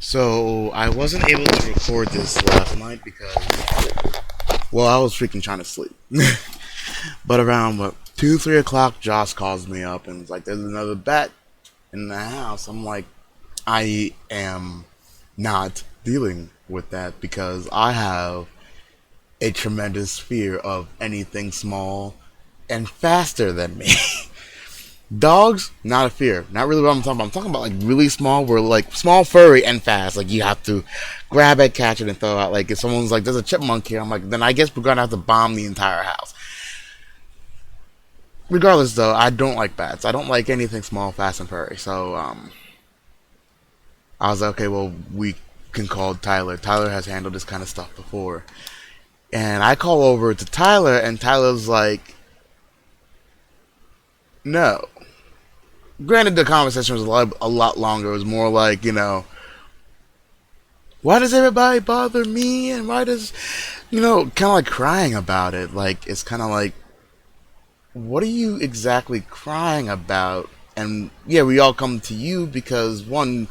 So I wasn't able to record this last night because, well, I was freaking trying to sleep. But around what 2, 3 o'clock, Josh calls me up and is like, "There's another bat in the house." I'm like, I am not dealing with that because I have a tremendous fear of anything small and faster than me. Dogs, not a fear. Not really what I'm talking about. I'm talking about like really small, where like small, furry, and fast. Like you have to grab it, catch it, and throw it out. Like if someone's like, "There's a chipmunk here," I'm like, then I guess we're gonna have to bomb the entire house. Regardless, though, I don't like bats. I don't like anything small, fast, and furry. So I was like, okay, well, we can call Tyler. Tyler has handled this kind of stuff before, and I call over to Tyler, and Tyler's like, "No." Granted, the conversation was a lot longer. It was more like, why does everybody bother me? And why does, kind of like crying about it. Like, it's kind of like, what are you exactly crying about? And yeah, we all come to you because, one,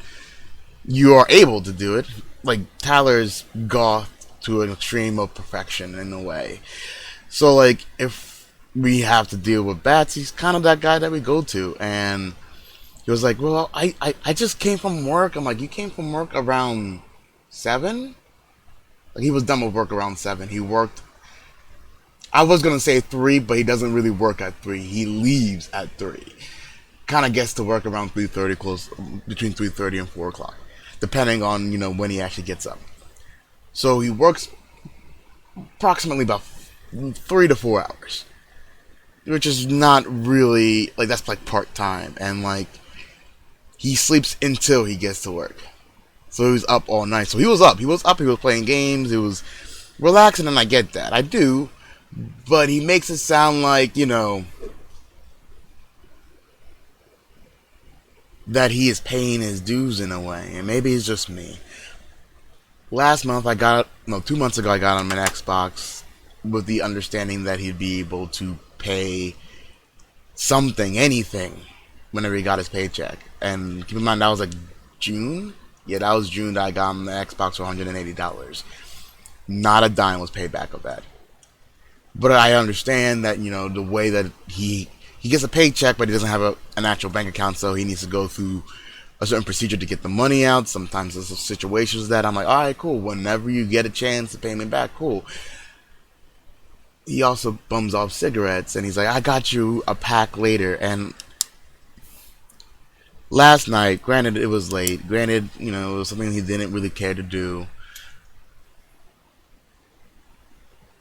you are able to do it. Like, Tyler's goth to an extreme of perfection in a way. So, like, if we have to deal with bats, he's kind of that guy that we go to. And he was like, "Well, I just came from work." I'm like, "You came from work around 7?" Like, he was done with work around 7. He worked, I was going to say 3, but he doesn't really work at 3. He leaves at 3. Kind of gets to work around 3:30, close between 3:30 and 4 o'clock, depending on, when he actually gets up. So he works approximately about 3 to 4 hours, which is not really, like, that's like part time. And, like, he sleeps until he gets to work. So he was up all night. So he was up. He was up. He was playing games. He was relaxing, and I get that. I do. But he makes it sound like, that he is paying his dues in a way. And maybe it's just me. Last month, 2 months ago, I got him an Xbox with the understanding that he'd be able to pay something, anything, whenever he got his paycheck. And keep in mind, that was like June. Yeah, that was June that I got him the Xbox for $180. Not a dime was paid back of that. But I understand that, the way that he gets a paycheck, but he doesn't have an actual bank account, so he needs to go through a certain procedure to get the money out. Sometimes there's situations that I'm like, all right, cool. Whenever you get a chance to pay me back, cool. He also bums off cigarettes, and he's like, "I got you a pack later." And last night, granted it was late, granted, it was something he didn't really care to do.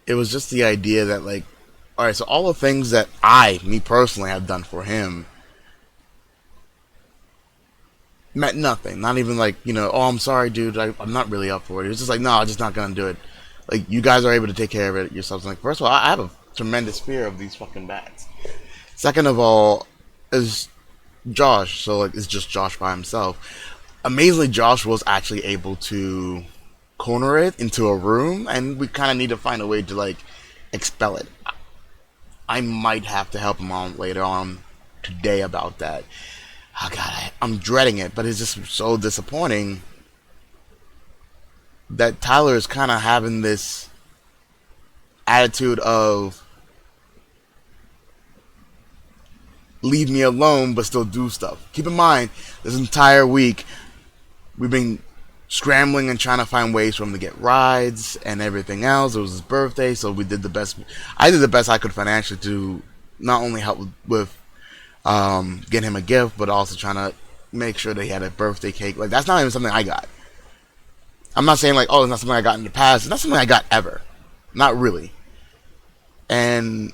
It was just the idea that, like, alright, so all the things that me personally, have done for him meant nothing. Not even like, "Oh, I'm sorry, dude, I'm not really up for it." It was just like, "No, I'm just not gonna do it. Like, you guys are able to take care of it yourselves." Like, first of all, I have a tremendous fear of these fucking bats. Second of all, is Josh. So, like, it's just Josh by himself. Amazingly, Josh was actually able to corner it into a room, and we kind of need to find a way to, like, expel it. I might have to help him on later on today about that. Oh god, I'm dreading it, but it's just so disappointing that Tyler is kind of having this attitude of leave me alone but still do stuff. Keep in mind, this entire week we've been scrambling and trying to find ways for him to get rides and everything else. It was his birthday, so we did the best. I did the best I could financially to not only help with getting him a gift, but also trying to make sure that he had a birthday cake. Like, that's not even something I got. I'm not saying like, "Oh, it's not something I got in the past." It's not something I got ever. Not really. And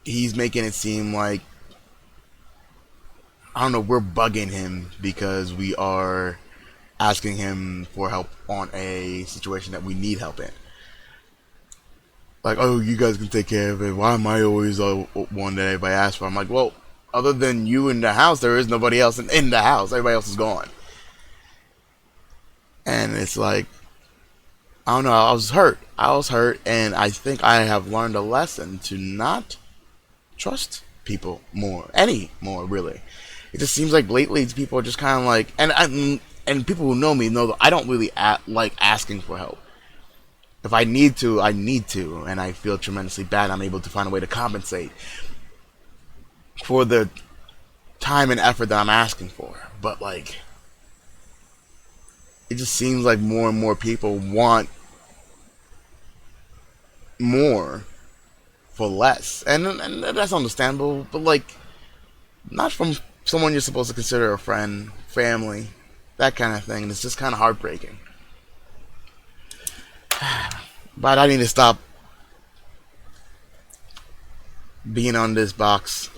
he's making it seem like, I don't know, we're bugging him because we are asking him for help on a situation that we need help in. Like, "Oh, you guys can take care of it. Why am I always one that everybody asks for?" I'm like, well, other than you in the house, there is nobody else in the house. Everybody else is gone. And it's like, I don't know. I was hurt. And I think I have learned a lesson to not trust people more, any more, really. It just seems like lately people are just kind of like, and and people who know me know that I don't really like asking for help. If I need to, I need to, and I feel tremendously bad. I'm able to find a way to compensate for the time and effort that I'm asking for. But like, it just seems like more and more people want more for less, and that's understandable. But like, not from someone you're supposed to consider a friend, family, that kind of thing. And it's just kind of heartbreaking. But I need to stop being on this box.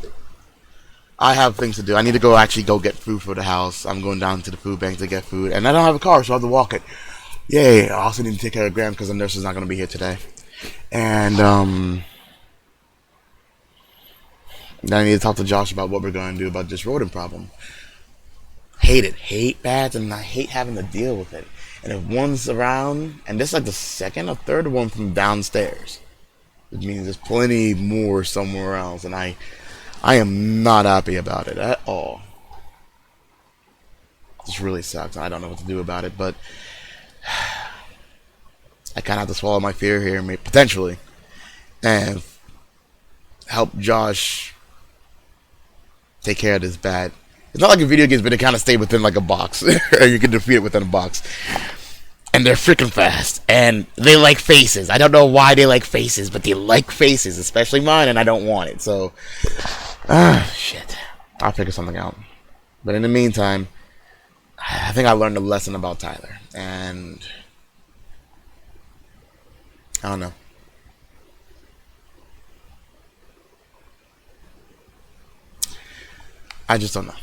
I have things to do. I need to go actually go get food for the house. I'm going down to the food bank to get food, and I don't have a car, so I have to walk it. Yay! I also need to take care of Graham because the nurse is not going to be here today, and then I need to talk to Josh about what we're going to do about this rodent problem. Hate it, hate bats, and I hate having to deal with it. And if one's around, and this is like the second or third one from downstairs, which means there's plenty more somewhere else, and I am not happy about it at all. This really sucks. I don't know what to do about it, but I kind of have to swallow my fear here, potentially, and help Josh take care of this bat. It's not like a video games, but they kind of stay within like a box, or you can defeat it within a box. And they're freaking fast, and they like faces. I don't know why they like faces, but they like faces, especially mine, and I don't want it. So, shit. I'll figure something out. But in the meantime, I think I learned a lesson about Tyler, and I don't know. I just don't know.